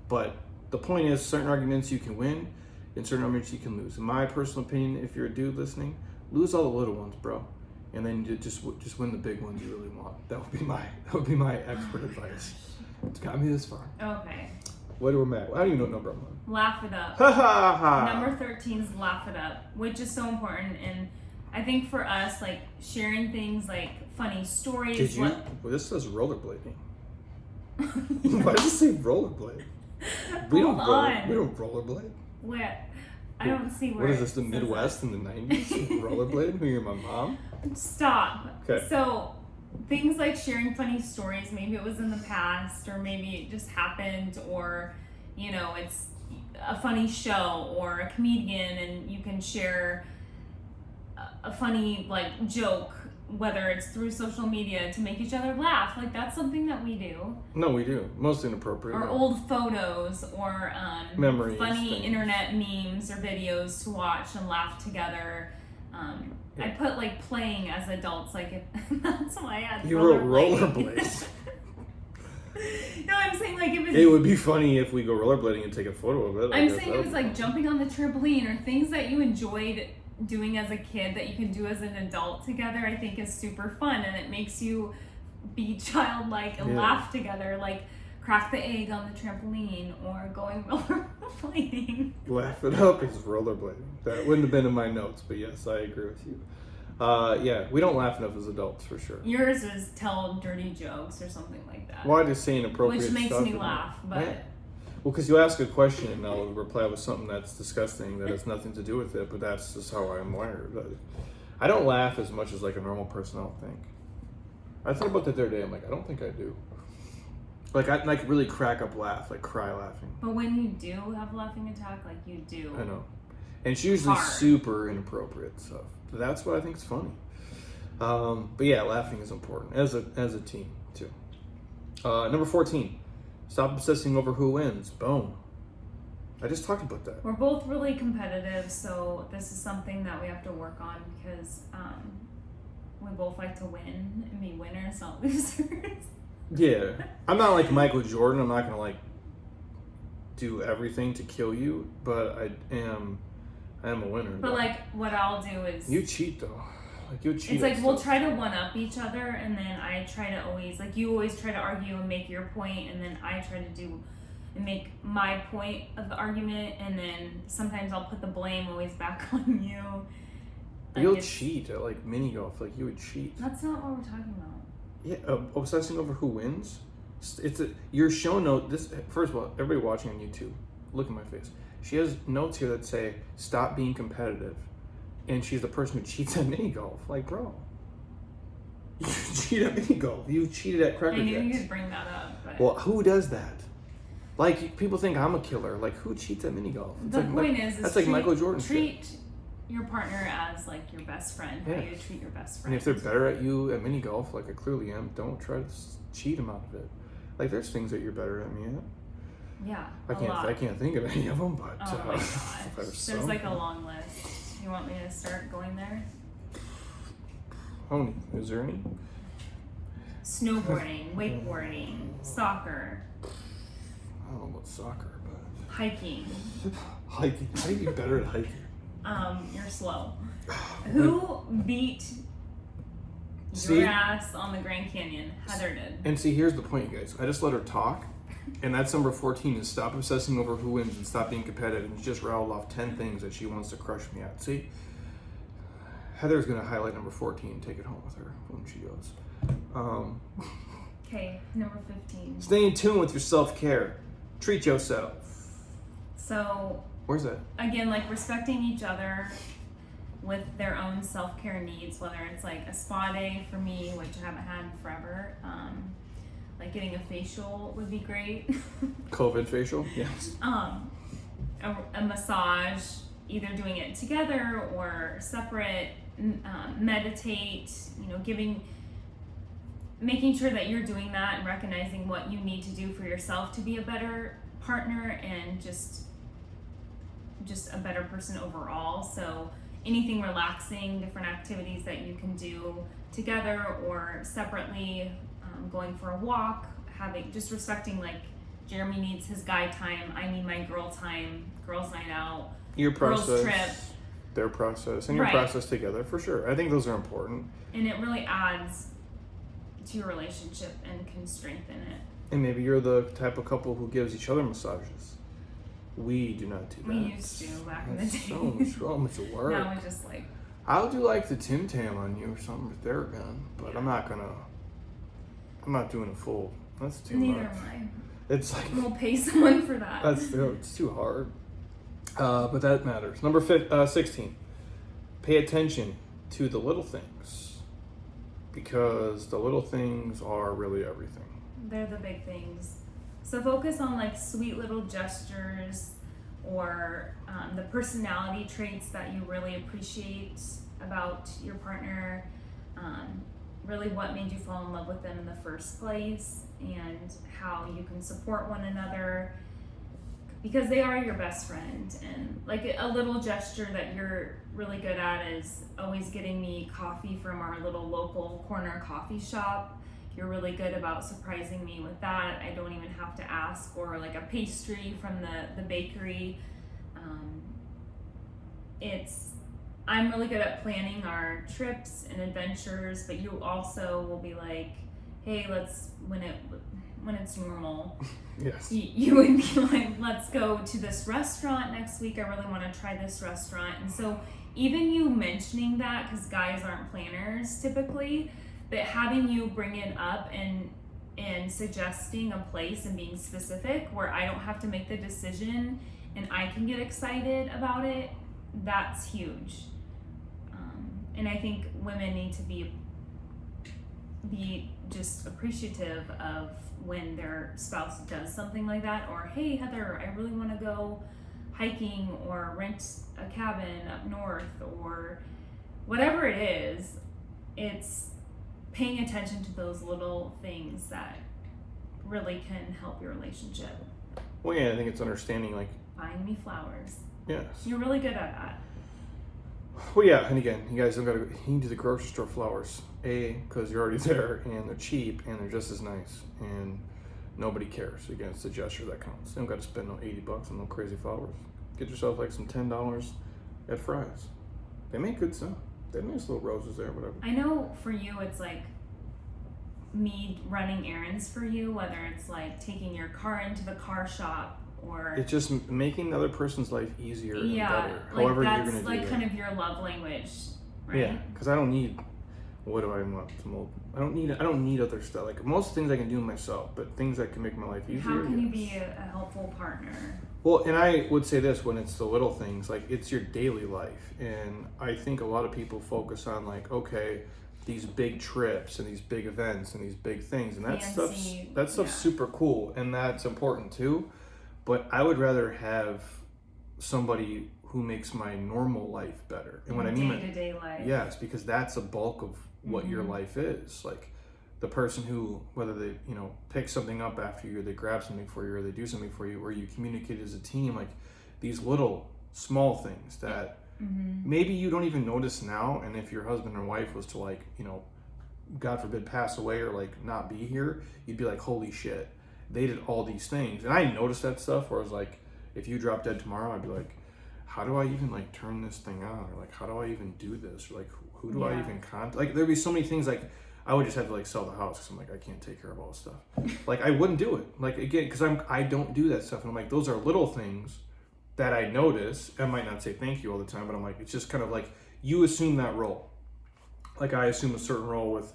But the point is, certain arguments you can win, and certain arguments you can lose. In my personal opinion, if you're a dude listening, lose all the little ones, bro, and then you just win the big ones you really want. That would be my expert advice. It's got me this far. Okay. What are we at? How do you know number one? Laugh it up. Ha ha ha. Number 13 is laugh it up, which is so important. And I think for us, like sharing things like funny stories. Did you? Well, this says rollerblading. Why does it say rollerblade? We don't rollerblade. Where? I don't see where. What is this? The Midwest in the 90s? Rollerblade? Who, you're my mom? Stop. Okay. So things like sharing funny stories. Maybe it was in the past, or maybe it just happened, or it's a funny show or a comedian, and you can share a funny like joke, whether it's through social media to make each other laugh. Like that's something that we do. No, we do. Most inappropriate. Or old photos, or memories, funny things. Internet memes or videos to watch and laugh together. Yeah. I put like playing as adults, like if that's why I had You wrote rollerblades. No, I'm saying like It would be funny if we go rollerblading and take a photo of it. I'm saying it was like jumping on the trampoline, or things that you enjoyed doing as a kid that you can do as an adult together. I think is super fun, and it makes you be childlike and laugh together, like crack the egg on the trampoline or going rollerblading. Laugh it up is rollerblading. That wouldn't have been in my notes, but yes, I agree with you. Yeah, we don't laugh enough as adults for sure. Yours is tell dirty jokes or something like that. Well, I just say inappropriate which makes stuff me laugh, but yeah. Well, because you ask a question and I'll reply with something that's disgusting that has nothing to do with it, but that's just how I'm wired. I don't laugh as much as like a normal person, I don't think. I thought about that the other day. I'm like, I don't think I do. Like I like really crack up laugh, like cry laughing. But when you do have a laughing attack, like you do. I know. And it's usually super inappropriate stuff. That's what I think is funny. But yeah, laughing is important as a team too. Number 14, stop obsessing over who wins. Boom. I just talked about that. We're both really competitive, so this is something that we have to work on because we both like to win and be winners, not losers. Yeah, I'm not like Michael Jordan. I'm not gonna like do everything to kill you, but I am a winner. But like, what I'll do is you cheat though. Like you cheat. It's like we'll try to one up each other, and then I try to always like you always try to argue and make your point, and then I try to do and make my point of the argument, and then sometimes I'll put the blame always back on you. Like you'll cheat at like mini golf. Like you would cheat. That's not what we're talking about. Yeah, obsessing over who wins. It's your show note. This first of all, everybody watching on YouTube, look at my face. She has notes here that say stop being competitive, and she's the person who cheats at mini golf. Like, bro, you cheat at mini golf. You cheated at Cracker Jacks. I knew you could bring that up. But well, who does that? Like people think I'm a killer. Like who cheats at mini golf? The point is that's like Michael Jordan. Treat your partner as like your best friend. How you treat your best friend. And if they're better at you at mini golf, like I clearly am, don't try to cheat them out of it. Like there's things that you're better at me at. Yeah, I can't think of any of them, but oh my gosh, there's like a long list. You want me to start going there? How many? Is there any? Snowboarding, wakeboarding, soccer. I don't know about soccer, but hiking. Hiking. How do you get better at hiking? You're slow. Who beat your ass on the Grand Canyon? Heather did. And see, here's the point, you guys. I just let her talk, and that's number 14 is stop obsessing over who wins and stop being competitive. And she just rattled off 10 things that she wants to crush me at. See, Heather's gonna highlight number 14 and take it home with her when she goes. Okay, number 15. Stay in tune with your self-care. Treat yourself. So where's that? Again, like respecting each other with their own self-care needs, whether it's like a spa day for me, which I haven't had in forever. Like getting a facial would be great. COVID facial? Yes. A massage, either doing it together or separate, meditate, making sure that you're doing that and recognizing what you need to do for yourself to be a better partner and just a better person overall. So anything relaxing, different activities that you can do together or separately, going for a walk, just respecting like Jeremy needs his guy time, I need my girl time, girls night out, Your girls process, trip. their process, and your Right. process together, for sure. I think those are important. And it really adds to your relationship and can strengthen it. And maybe you're the type of couple who gives each other massages. We do not do that. We used to back in the That's day. so much work. Now we just like, I'll do like the Tim Tam on you or something with their gun, but I'm not doing a full. That's too neither much. am It's like I. We'll pay someone for that. it's too hard. But that matters. Number 16. Pay attention to the little things, because the little things are really everything. They're the big things. So focus on like sweet little gestures or the personality traits that you really appreciate about your partner. Really what made you fall in love with them in the first place, and how you can support one another, because they are your best friend. And like a little gesture that you're really good at is always getting me coffee from our little local corner coffee shop. You're really good about surprising me with that. I don't even have to ask. Or like a pastry from the bakery. I'm really good at planning our trips and adventures, but you also will be like, hey, when it's normal, Yes. you would be like, let's go to this restaurant next week. I really want to try this restaurant. And so even you mentioning that, because guys aren't planners typically, but having you bring it up and suggesting a place and being specific where I don't have to make the decision and I can get excited about it, that's huge. And I think women need to be just appreciative of when their spouse does something like that. Or, hey Heather, I really want to go hiking or rent a cabin up north, or whatever it is. It's paying attention to those little things that really can help your relationship. Well, yeah, I think it's understanding, like, Buying me flowers. yes. You're really good at that. Well, yeah, and again, you guys don't gotta. You can do the grocery store flowers. Because you're already there, and they're cheap, and they're just as nice, and nobody cares. Again, it's the gesture that counts. You don't got to spend no $80 on no crazy flowers. Get yourself like some $10 at Fry's. They make good stuff. They have nice little roses there, whatever. I know for you, it's like me running errands for you, whether it's like taking your car into the car shop or It's just making the other person's life easier and better. like However that's you're gonna do like it. kind of your love language, right? Yeah, because I don't need. What do I want? I don't need other stuff. Like most things I can do myself, but things that can make my life easier. How can you yes. be a helpful partner? Well, and I would say this, when it's the little things, like it's your daily life. And I think a lot of people focus on like, okay, these big trips and these big events and these big things, and that Fancy, stuff's yeah. super cool, and that's important too. But I would rather have somebody who makes my normal life better. And what I mean by day-to-day life. yes, because that's a bulk of what your life is. Like the person who, whether they, pick something up after you, or they grab something for you, or they do something for you, or you communicate as a team, like these little small things that maybe you don't even notice now. And if your husband or wife was to like, God forbid, pass away or like not be here, you'd be like, holy shit, they did all these things. And I noticed that stuff where I was like, if you drop dead tomorrow, I'd be like, how do I even like turn this thing on? Or like, how do I even do this? Or like, who do I even contact? Like, there'd be so many things. Like, I would just have to like sell the house because I'm like, I can't take care of all this stuff. Like, I wouldn't do it. Like, again, because I don't do that stuff. And I'm like, those are little things that I notice. I might not say thank you all the time, but I'm like, it's just kind of like you assume that role. Like I assume a certain role with,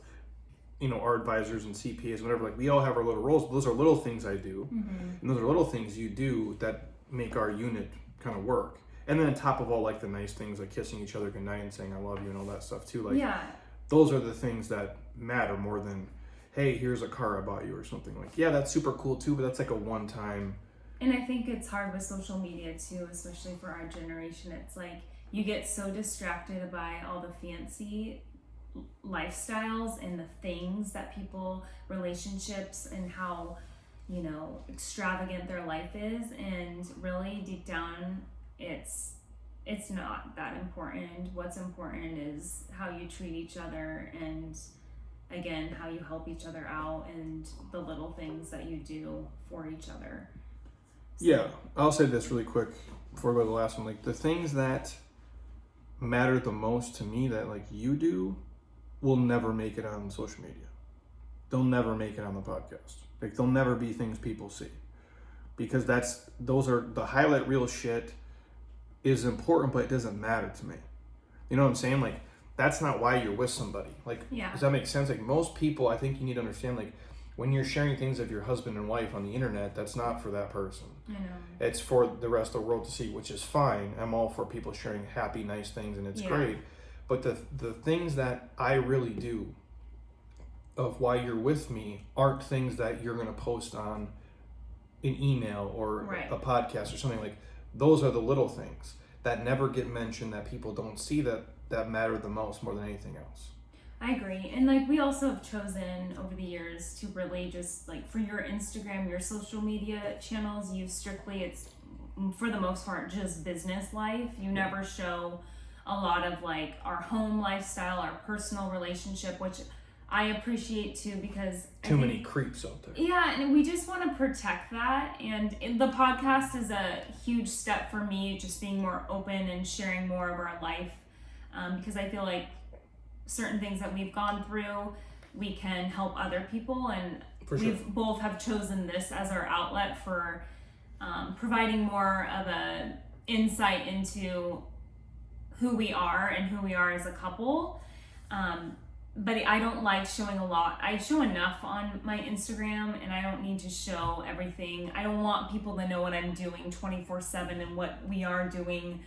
our advisors and CPAs, whatever. Like we all have our little roles. But those are little things I do, and those are little things you do that make our unit kind of work. And then on top of all like the nice things like kissing each other goodnight and saying I love you and all that stuff too. Like those are the things that matter more than, hey, here's a car I bought you or something. Like, yeah, that's super cool too, but that's like a one-time. And I think it's hard with social media too, especially for our generation. It's like you get so distracted by all the fancy lifestyles and the things that people, relationships, and how, extravagant their life is. And really deep down, it's not that important. What's important is how you treat each other. And again, how you help each other out and the little things that you do for each other. So. Yeah, I'll say this really quick before we go to the last one. Like, the things that matter the most to me that like you do will never make it on social media. They'll never make it on the podcast. Like, they'll never be things people see, because those are the highlight reel shit is important, but it doesn't matter to me. You know what I'm saying? Like, that's not why you're with somebody. Like, yeah. Does that make sense? Like, most people, I think you need to understand, like, when you're sharing things of your husband and wife on the internet, that's not for that person. I know. It's for the rest of the world to see, which is fine. I'm all for people sharing happy, nice things, and it's great. But the things that I really do of why you're with me aren't things that you're going to post on an email or a podcast or something. Like, those are the little things that never get mentioned, that people don't see, that matter the most, more than anything else. I agree. And like, we also have chosen over the years to really just like, for your Instagram, your social media channels, it's for the most part just business life. You never show a lot of like our home lifestyle, our personal relationship, which I appreciate too, because too many creeps out there. Yeah, and we just want to protect that. And the podcast is a huge step for me, just being more open and sharing more of our life, because I feel like certain things that we've gone through, we can help other people, and we've both have chosen this as our outlet for providing more of a insight into who we are and who we are as a couple. But I don't like showing a lot. I show enough on my Instagram, and I don't need to show everything. I don't want people to know what I'm doing 24/7 and what we are doing.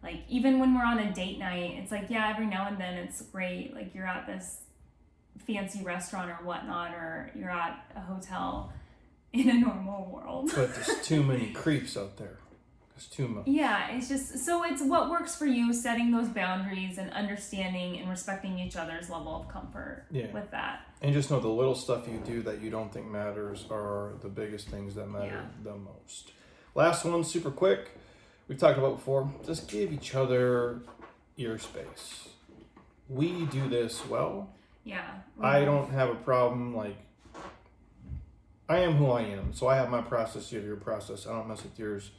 Like, even when we're on a date night, it's like, yeah, every now and then it's great. Like, you're at this fancy restaurant or whatnot, or you're at a hotel in a normal world. But there's too many creeps out there. There's too much. Yeah, it's just, so it's what works for you, setting those boundaries and understanding and respecting each other's level of comfort with that. And just know the little stuff you do that you don't think matters are the biggest things that matter the most. Last one, super quick. We've talked about before. Just give each other your space. We do this well. Yeah. I don't have a problem. Like, I am who I am. So I have my process, you have your process. I don't mess with yours.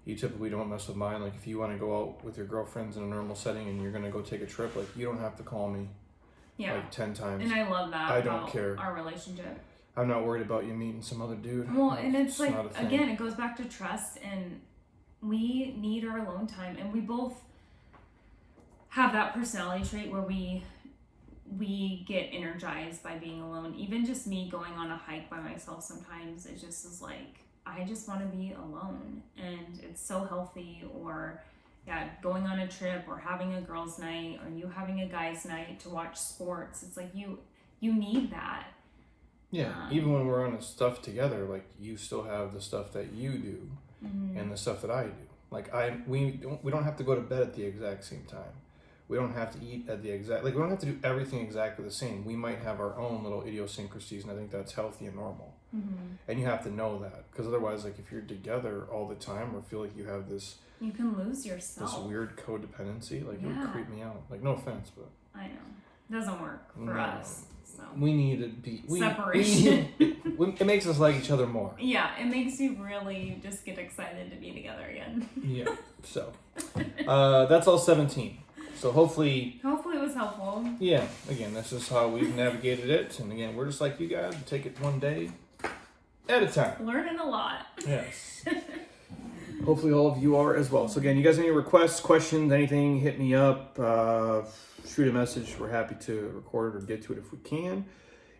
You typically don't mess with mine. Like, if you want to go out with your girlfriends in a normal setting and you're going to go take a trip, like, you don't have to call me like 10 times. And I love that. I don't care. Our relationship. I'm not worried about you meeting some other dude. Well, and it's like, again, it goes back to trust, and we need our alone time, and we both have that personality trait where we get energized by being alone. Even just me going on a hike by myself sometimes, it just is like, I just want to be alone, and it's so healthy. Or going on a trip, or having a girls' night, or you having a guys' night to watch sports. It's like you need that. Yeah, even when we're on the stuff together, like, you still have the stuff that you do and the stuff that I do. Like, we don't have to go to bed at the exact same time. We don't have to eat at the exact, like, we don't have to do everything exactly the same. We might have our own little idiosyncrasies, and I think that's healthy and normal. And you have to know that, because otherwise, like, if you're together all the time or feel like you have this, you can lose yourself. This weird codependency, like, it would creep me out. Like, no offense, but I know it doesn't work for us. So we need to be separation. It makes us like each other more. Yeah, it makes you really just get excited to be together again. Yeah. So that's all 17. So hopefully it was helpful. Yeah. Again, this is how we've navigated it, and again, we're just like you guys. We take it one day at a time. Learning a lot. Yes. Hopefully all of you are as well. So again, you guys have any requests, questions, anything, hit me up. Shoot a message. We're happy to record it or get to it if we can.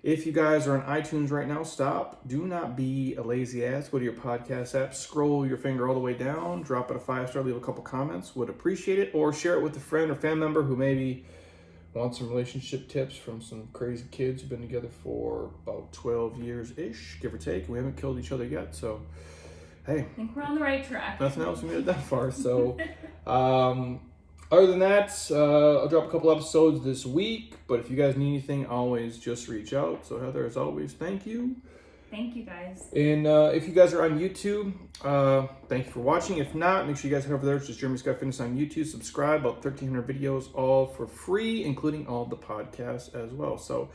If you guys are on iTunes right now, stop. Do not be a lazy ass. Go to your podcast app, scroll your finger all the way down, drop it a 5-star, leave a couple comments. Would appreciate it. Or share it with a friend or family member who maybe wants some relationship tips from some crazy kids who've been together for about 12 years-ish, give or take. We haven't killed each other yet, so hey. I think we're on the right track. Nothing else we made it that far. So other than that, I'll drop a couple episodes this week. But if you guys need anything, always just reach out. So Heather, as always, thank you. Thank you guys. And if you guys are on YouTube, thank you for watching. If not, make sure you guys head over there. It's just Jeremy Scott Fitness on YouTube. Subscribe, about 1,300 videos, all for free, including all the podcasts as well. So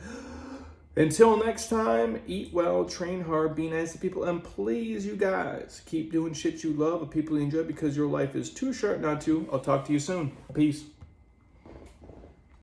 until next time, eat well, train hard, be nice to people, and please, you guys, keep doing shit you love with people you enjoy because your life is too short not to. I'll talk to you soon. Peace.